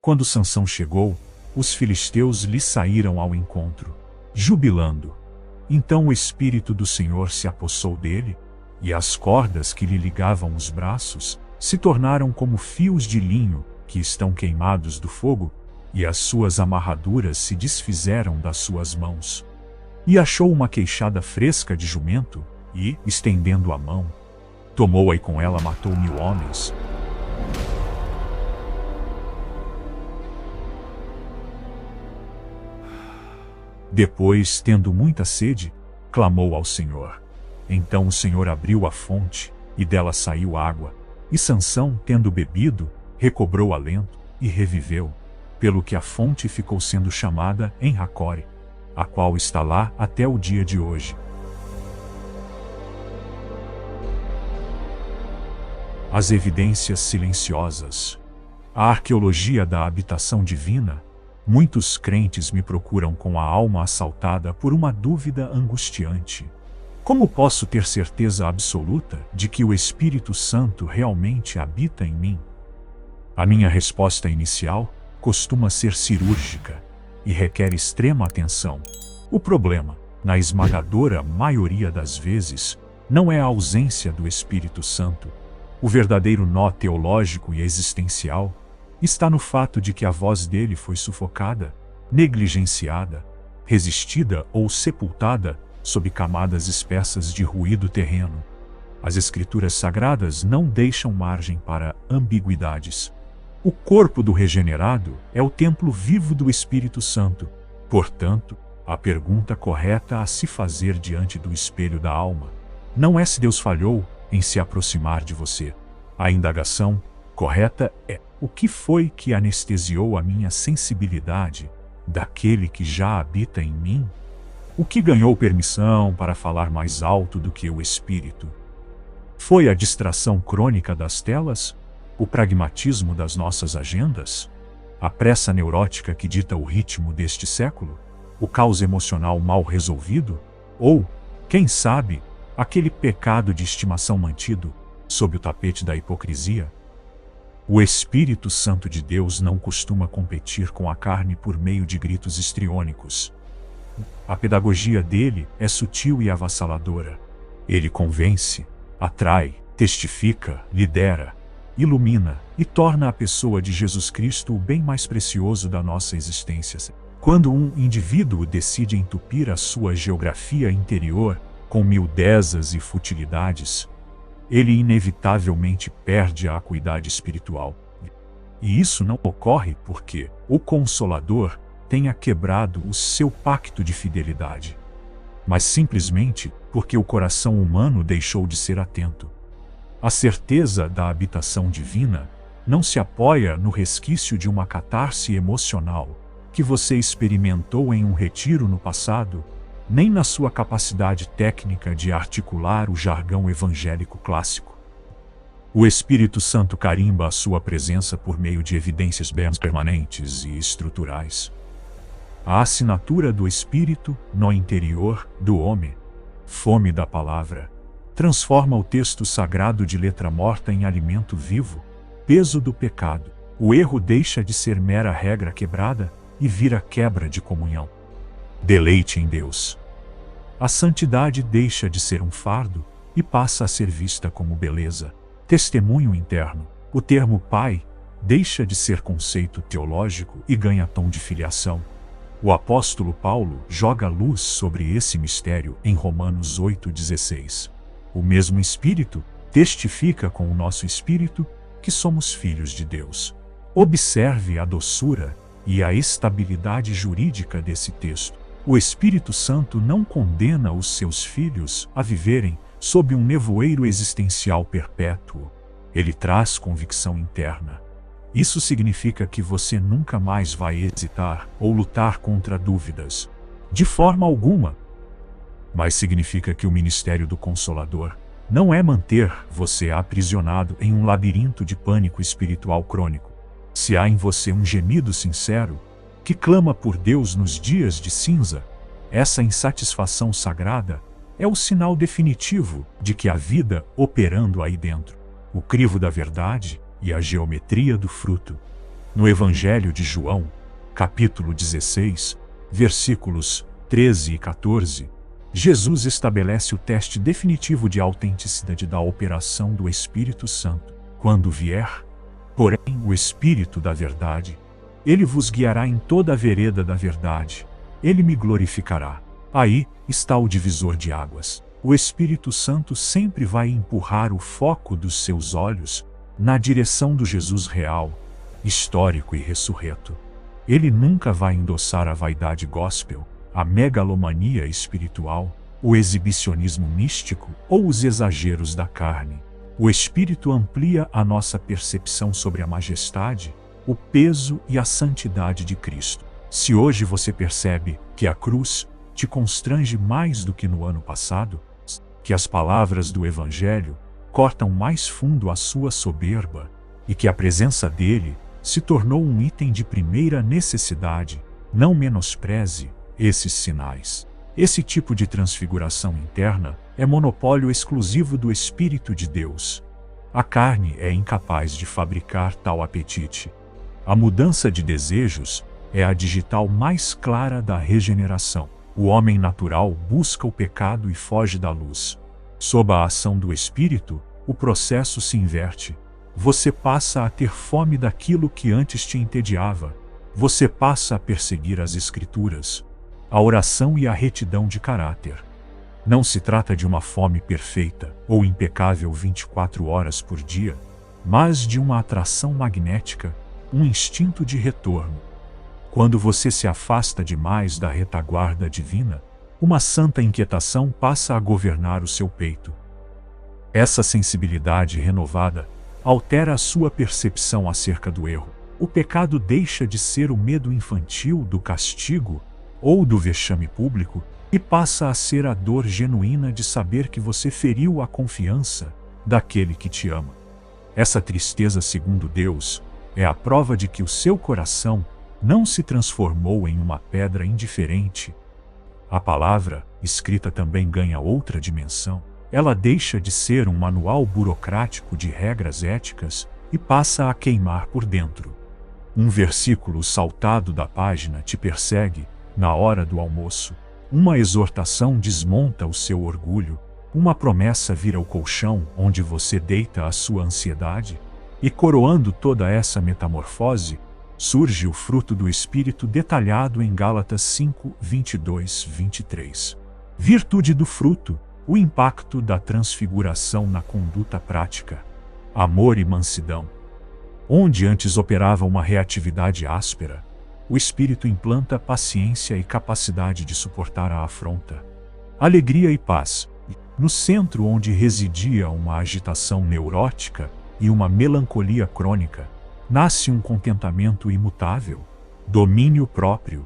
Quando Sansão chegou, os filisteus lhe saíram ao encontro, jubilando. Então o Espírito do Senhor se apossou dele, e as cordas que lhe ligavam os braços se tornaram como fios de linho que estão queimados do fogo, e as suas amarraduras se desfizeram das suas mãos. E achou uma queixada fresca de jumento, e, estendendo a mão, tomou-a e com ela matou 1000 homens. Depois, tendo muita sede, clamou ao Senhor. Então o Senhor abriu a fonte, e dela saiu água. E Sansão, tendo bebido, recobrou alento, e reviveu, pelo que a fonte ficou sendo chamada En-Hakkore, a qual está lá até o dia de hoje. As evidências silenciosas. A arqueologia da habitação divina. Muitos crentes me procuram com a alma assaltada por uma dúvida angustiante. Como posso ter certeza absoluta de que o Espírito Santo realmente habita em mim? A minha resposta inicial costuma ser cirúrgica e requer extrema atenção. O problema, na esmagadora maioria das vezes, não é a ausência do Espírito Santo. O verdadeiro nó teológico e existencial está no fato de que a voz dele foi sufocada, negligenciada, resistida ou sepultada sob camadas espessas de ruído terreno. As Escrituras Sagradas não deixam margem para ambiguidades. O corpo do regenerado é o templo vivo do Espírito Santo. Portanto, a pergunta correta a se fazer diante do espelho da alma não é se Deus falhou em se aproximar de você. A indagação correta é: o que foi que anestesiou a minha sensibilidade daquele que já habita em mim? O que ganhou permissão para falar mais alto do que o Espírito? Foi a distração crônica das telas? O pragmatismo das nossas agendas? A pressa neurótica que dita o ritmo deste século? O caos emocional mal resolvido? Ou, quem sabe, aquele pecado de estimação mantido sob o tapete da hipocrisia? O Espírito Santo de Deus não costuma competir com a carne por meio de gritos histriônicos. A pedagogia dele é sutil e avassaladora. Ele convence, atrai, testifica, lidera, ilumina e torna a pessoa de Jesus Cristo o bem mais precioso da nossa existência. Quando um indivíduo decide entupir a sua geografia interior com miudezas e futilidades, ele inevitavelmente perde a acuidade espiritual. E isso não ocorre porque o Consolador tenha quebrado o seu pacto de fidelidade, mas simplesmente porque o coração humano deixou de ser atento. A certeza da habitação divina não se apoia no resquício de uma catarse emocional que você experimentou em um retiro no passado, nem na sua capacidade técnica de articular o jargão evangélico clássico. O Espírito Santo carimba a sua presença por meio de evidências bem permanentes e estruturais. A assinatura do Espírito no interior do homem, fome da palavra, transforma o texto sagrado de letra morta em alimento vivo, peso do pecado. O erro deixa de ser mera regra quebrada e vira quebra de comunhão. Deleite em Deus. A santidade deixa de ser um fardo e passa a ser vista como beleza. Testemunho interno. O termo pai deixa de ser conceito teológico e ganha tom de filiação. O apóstolo Paulo joga luz sobre esse mistério em Romanos 8,16. O mesmo Espírito testifica com o nosso espírito que somos filhos de Deus. Observe a doçura e a estabilidade jurídica desse texto. O Espírito Santo não condena os seus filhos a viverem sob um nevoeiro existencial perpétuo. Ele traz convicção interna. Isso significa que você nunca mais vai hesitar ou lutar contra dúvidas, de forma alguma. Mas significa que o ministério do Consolador não é manter você aprisionado em um labirinto de pânico espiritual crônico. Se há em você um gemido sincero, que clama por Deus nos dias de cinza, essa insatisfação sagrada é o sinal definitivo de que há vida operando aí dentro. O crivo da verdade e a geometria do fruto. No Evangelho de João, capítulo 16, versículos 13 e 14, Jesus estabelece o teste definitivo de autenticidade da operação do Espírito Santo. Quando vier, porém, o Espírito da verdade, ele vos guiará em toda a vereda da verdade. Ele me glorificará. Aí está o divisor de águas. O Espírito Santo sempre vai empurrar o foco dos seus olhos na direção do Jesus real, histórico e ressurreto. Ele nunca vai endossar a vaidade gospel, a megalomania espiritual, o exibicionismo místico ou os exageros da carne. O Espírito amplia a nossa percepção sobre a majestade, o peso e a santidade de Cristo. Se hoje você percebe que a cruz te constrange mais do que no ano passado, que as palavras do Evangelho cortam mais fundo a sua soberba e que a presença dele se tornou um item de primeira necessidade, não menospreze esses sinais. Esse tipo de transfiguração interna é monopólio exclusivo do Espírito de Deus. A carne é incapaz de fabricar tal apetite. A mudança de desejos é a digital mais clara da regeneração. O homem natural busca o pecado e foge da luz. Sob a ação do Espírito, o processo se inverte. Você passa a ter fome daquilo que antes te entediava. Você passa a perseguir as Escrituras, a oração e a retidão de caráter. Não se trata de uma fome perfeita ou impecável 24 horas por dia, mas de uma atração magnética, um instinto de retorno. Quando você se afasta demais da retaguarda divina, uma santa inquietação passa a governar o seu peito. Essa sensibilidade renovada altera a sua percepção acerca do erro. O pecado deixa de ser o medo infantil do castigo ou do vexame público e passa a ser a dor genuína de saber que você feriu a confiança daquele que te ama. Essa tristeza, segundo Deus, é a prova de que o seu coração não se transformou em uma pedra indiferente. A palavra, escrita, também ganha outra dimensão. Ela deixa de ser um manual burocrático de regras éticas e passa a queimar por dentro. Um versículo saltado da página te persegue na hora do almoço. Uma exortação desmonta o seu orgulho. Uma promessa vira o colchão onde você deita a sua ansiedade. E coroando toda essa metamorfose, surge o fruto do Espírito detalhado em Gálatas 5, 22, 23. Virtude do fruto, o impacto da transfiguração na conduta prática. Amor e mansidão. Onde antes operava uma reatividade áspera, o Espírito implanta paciência e capacidade de suportar a afronta. Alegria e paz. No centro onde residia uma agitação neurótica e uma melancolia crônica, nasce um contentamento imutável, domínio próprio.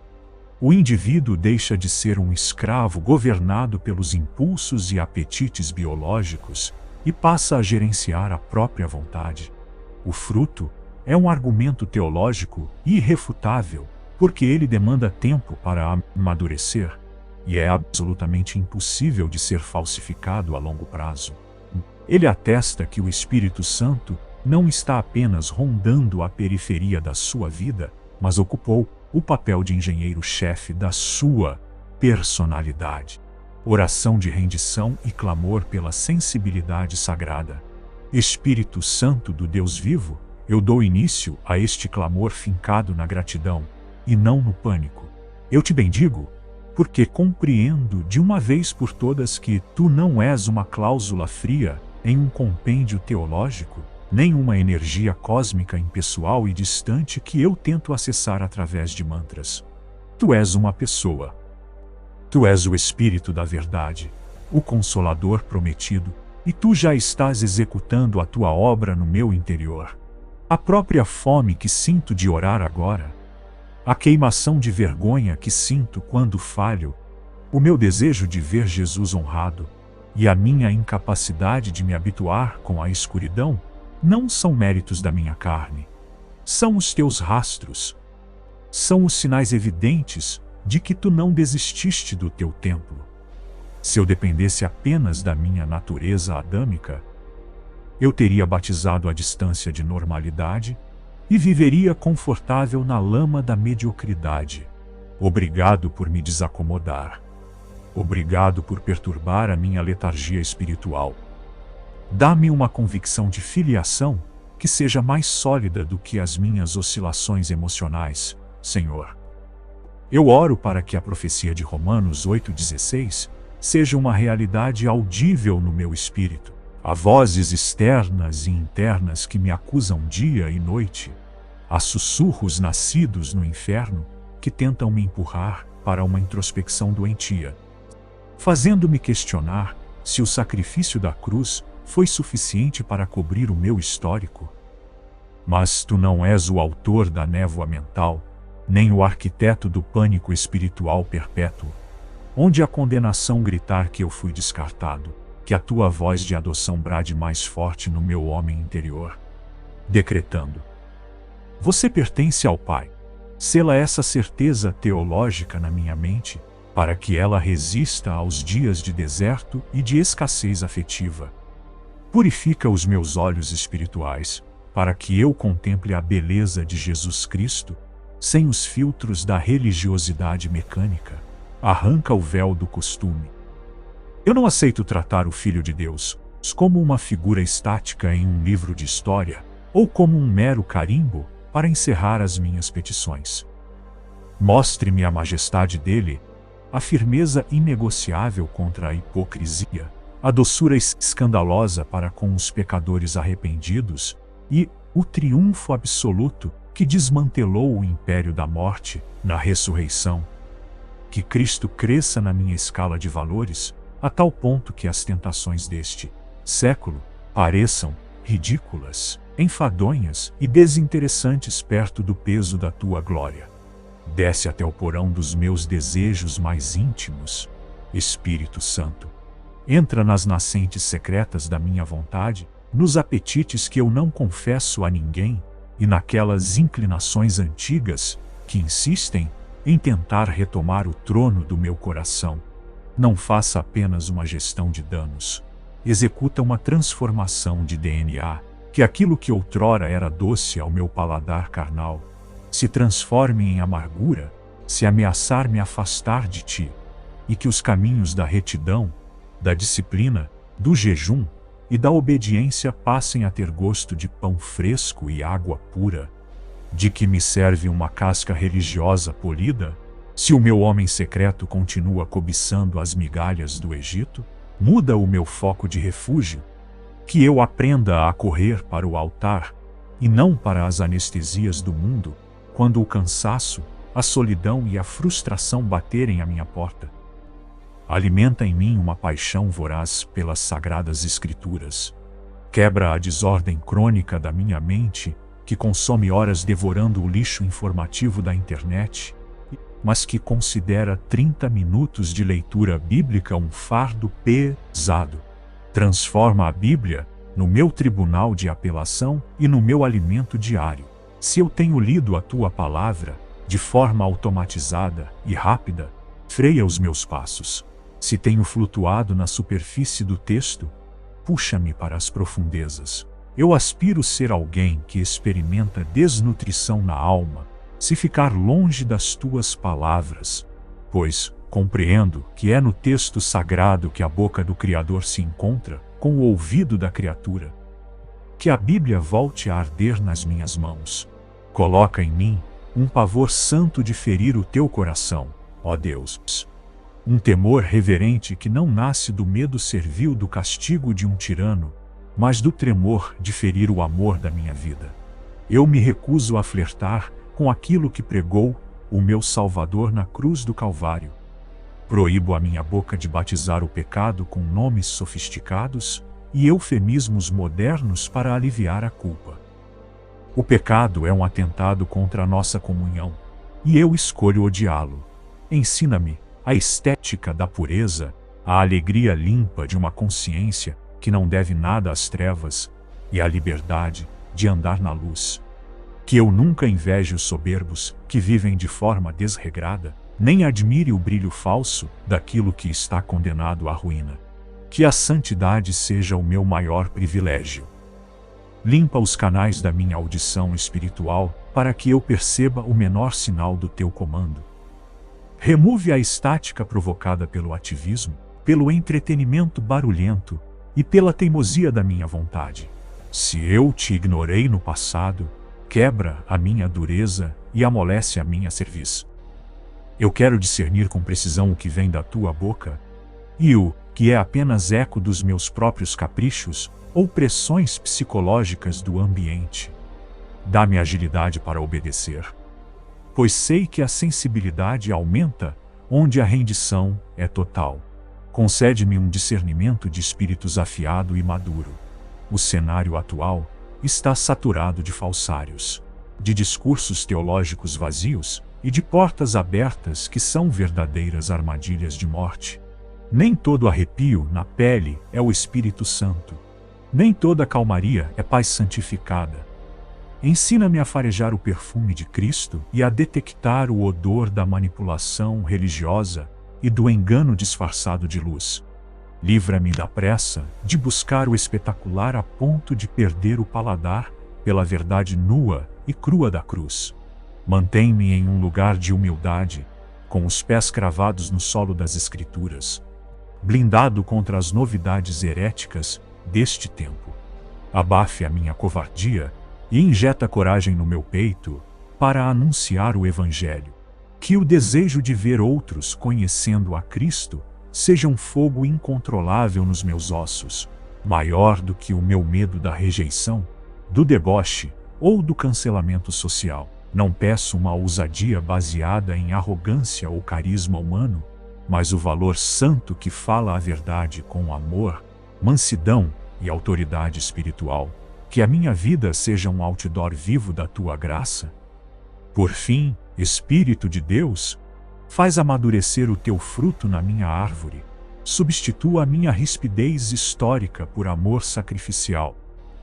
O indivíduo deixa de ser um escravo governado pelos impulsos e apetites biológicos e passa a gerenciar a própria vontade. O fruto é um argumento teológico irrefutável, porque ele demanda tempo para amadurecer e é absolutamente impossível de ser falsificado a longo prazo. Ele atesta que o Espírito Santo não está apenas rondando a periferia da sua vida, mas ocupou o papel de engenheiro-chefe da sua personalidade. Oração de rendição e clamor pela sensibilidade sagrada. Espírito Santo do Deus vivo, eu dou início a este clamor fincado na gratidão, e não no pânico. Eu te bendigo, porque compreendo de uma vez por todas que tu não és uma cláusula fria em um compêndio teológico, nem uma energia cósmica impessoal e distante que eu tento acessar através de mantras. Tu és uma pessoa. Tu és o Espírito da verdade, o Consolador prometido, e tu já estás executando a tua obra no meu interior. A própria fome que sinto de orar agora, a queimação de vergonha que sinto quando falho, o meu desejo de ver Jesus honrado, e a minha incapacidade de me habituar com a escuridão, não são méritos da minha carne. São os teus rastros. São os sinais evidentes de que tu não desististe do teu templo. Se eu dependesse apenas da minha natureza adâmica, eu teria batizado a distância de normalidade e viveria confortável na lama da mediocridade. Obrigado por me desacomodar. Obrigado por perturbar a minha letargia espiritual. Dá-me uma convicção de filiação que seja mais sólida do que as minhas oscilações emocionais, Senhor. Eu oro para que a profecia de Romanos 8,16 seja uma realidade audível no meu espírito. Há vozes externas e internas que me acusam dia e noite. Há sussurros nascidos no inferno que tentam me empurrar para uma introspecção doentia, fazendo-me questionar se o sacrifício da cruz foi suficiente para cobrir o meu histórico. Mas tu não és o autor da névoa mental, nem o arquiteto do pânico espiritual perpétuo, onde a condenação gritar que eu fui descartado, que a tua voz de adoção brade mais forte no meu homem interior, decretando: você pertence ao Pai. Sela essa certeza teológica na minha mente, para que ela resista aos dias de deserto e de escassez afetiva. Purifica os meus olhos espirituais, para que eu contemple a beleza de Jesus Cristo, sem os filtros da religiosidade mecânica. Arranca o véu do costume. Eu não aceito tratar o Filho de Deus como uma figura estática em um livro de história, ou como um mero carimbo para encerrar as minhas petições. Mostre-me a majestade dele, a firmeza inegociável contra a hipocrisia, a doçura escandalosa para com os pecadores arrependidos e o triunfo absoluto que desmantelou o império da morte na ressurreição. Que Cristo cresça na minha escala de valores, a tal ponto que as tentações deste século pareçam ridículas, enfadonhas e desinteressantes perto do peso da tua glória. Desce até o porão dos meus desejos mais íntimos, Espírito Santo. Entra nas nascentes secretas da minha vontade, nos apetites que eu não confesso a ninguém e naquelas inclinações antigas que insistem em tentar retomar o trono do meu coração. Não faça apenas uma gestão de danos. Executa uma transformação de DNA, que aquilo que outrora era doce ao meu paladar carnal se transforme em amargura, se ameaçar me afastar de ti, e que os caminhos da retidão, da disciplina, do jejum e da obediência passem a ter gosto de pão fresco e água pura. De que me serve uma casca religiosa polida, se o meu homem secreto continua cobiçando as migalhas do Egito? Muda o meu foco de refúgio, que eu aprenda a correr para o altar, e não para as anestesias do mundo, quando o cansaço, a solidão e a frustração baterem à minha porta. Alimenta em mim uma paixão voraz pelas sagradas escrituras. Quebra a desordem crônica da minha mente, que consome horas devorando o lixo informativo da internet, mas que considera 30 minutos de leitura bíblica um fardo pesado. Transforma a Bíblia no meu tribunal de apelação e no meu alimento diário. Se eu tenho lido a tua palavra de forma automatizada e rápida, freia os meus passos. Se tenho flutuado na superfície do texto, puxa-me para as profundezas. Eu aspiro ser alguém que experimenta desnutrição na alma, se ficar longe das tuas palavras, pois compreendo que é no texto sagrado que a boca do Criador se encontra com o ouvido da criatura. Que a Bíblia volte a arder nas minhas mãos. Coloca em mim um pavor santo de ferir o teu coração, ó Deus. Um temor reverente que não nasce do medo servil do castigo de um tirano, mas do tremor de ferir o amor da minha vida. Eu me recuso a flertar com aquilo que pregou o meu Salvador na cruz do Calvário. Proíbo a minha boca de batizar o pecado com nomes sofisticados e eufemismos modernos para aliviar a culpa. O pecado é um atentado contra a nossa comunhão, e eu escolho odiá-lo. Ensina-me a estética da pureza, a alegria limpa de uma consciência que não deve nada às trevas, e a liberdade de andar na luz. Que eu nunca inveje os soberbos que vivem de forma desregrada, nem admire o brilho falso daquilo que está condenado à ruína. Que a santidade seja o meu maior privilégio. Limpa os canais da minha audição espiritual para que eu perceba o menor sinal do teu comando. Remove a estática provocada pelo ativismo, pelo entretenimento barulhento e pela teimosia da minha vontade. Se eu te ignorei no passado, quebra a minha dureza e amolece a minha cerviz. Eu quero discernir com precisão o que vem da tua boca e o que é apenas eco dos meus próprios caprichos ou pressões psicológicas do ambiente. Dá-me agilidade para obedecer, pois sei que a sensibilidade aumenta onde a rendição é total. Concede-me um discernimento de espíritos afiado e maduro. O cenário atual está saturado de falsários, de discursos teológicos vazios e de portas abertas que são verdadeiras armadilhas de morte. Nem todo arrepio na pele é o Espírito Santo. Nem toda calmaria é paz santificada. Ensina-me a farejar o perfume de Cristo e a detectar o odor da manipulação religiosa e do engano disfarçado de luz. Livra-me da pressa de buscar o espetacular a ponto de perder o paladar pela verdade nua e crua da cruz. Mantém-me em um lugar de humildade, com os pés cravados no solo das Escrituras, blindado contra as novidades heréticas deste tempo. Abafe a minha covardia e injeta coragem no meu peito para anunciar o Evangelho. Que o desejo de ver outros conhecendo a Cristo seja um fogo incontrolável nos meus ossos, maior do que o meu medo da rejeição, do deboche ou do cancelamento social. Não peço uma ousadia baseada em arrogância ou carisma humano, mas o valor santo que fala a verdade com amor, mansidão e autoridade espiritual. Que a minha vida seja um outdoor vivo da tua graça. Por fim, Espírito de Deus, faz amadurecer o teu fruto na minha árvore. Substitua a minha rispidez histórica por amor sacrificial.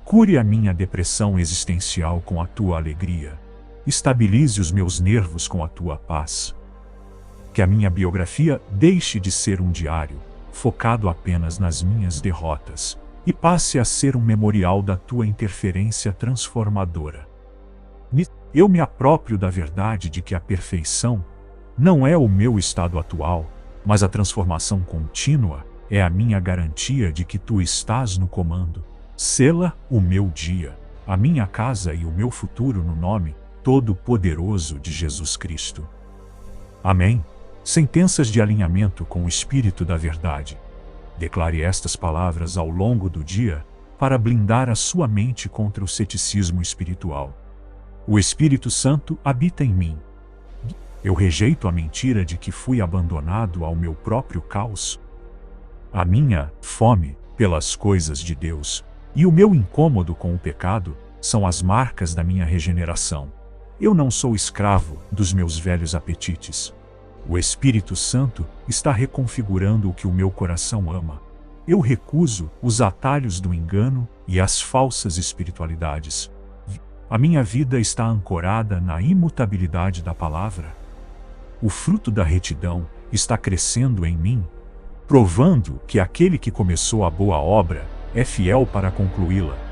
Cure a minha depressão existencial com a tua alegria. Estabilize os meus nervos com a tua paz. Que a minha biografia deixe de ser um diário, focado apenas nas minhas derrotas, e passe a ser um memorial da tua interferência transformadora. Eu me aproprio da verdade de que a perfeição não é o meu estado atual, mas a transformação contínua é a minha garantia de que tu estás no comando. Sela o meu dia, a minha casa e o meu futuro no nome todo-poderoso de Jesus Cristo. Amém. Sentenças de alinhamento com o Espírito da Verdade. Declare estas palavras ao longo do dia para blindar a sua mente contra o ceticismo espiritual. O Espírito Santo habita em mim. Eu rejeito a mentira de que fui abandonado ao meu próprio caos. A minha fome pelas coisas de Deus e o meu incômodo com o pecado são as marcas da minha regeneração. Eu não sou escravo dos meus velhos apetites. O Espírito Santo está reconfigurando o que o meu coração ama. Eu recuso os atalhos do engano e as falsas espiritualidades. A minha vida está ancorada na imutabilidade da palavra. O fruto da retidão está crescendo em mim, provando que aquele que começou a boa obra é fiel para concluí-la.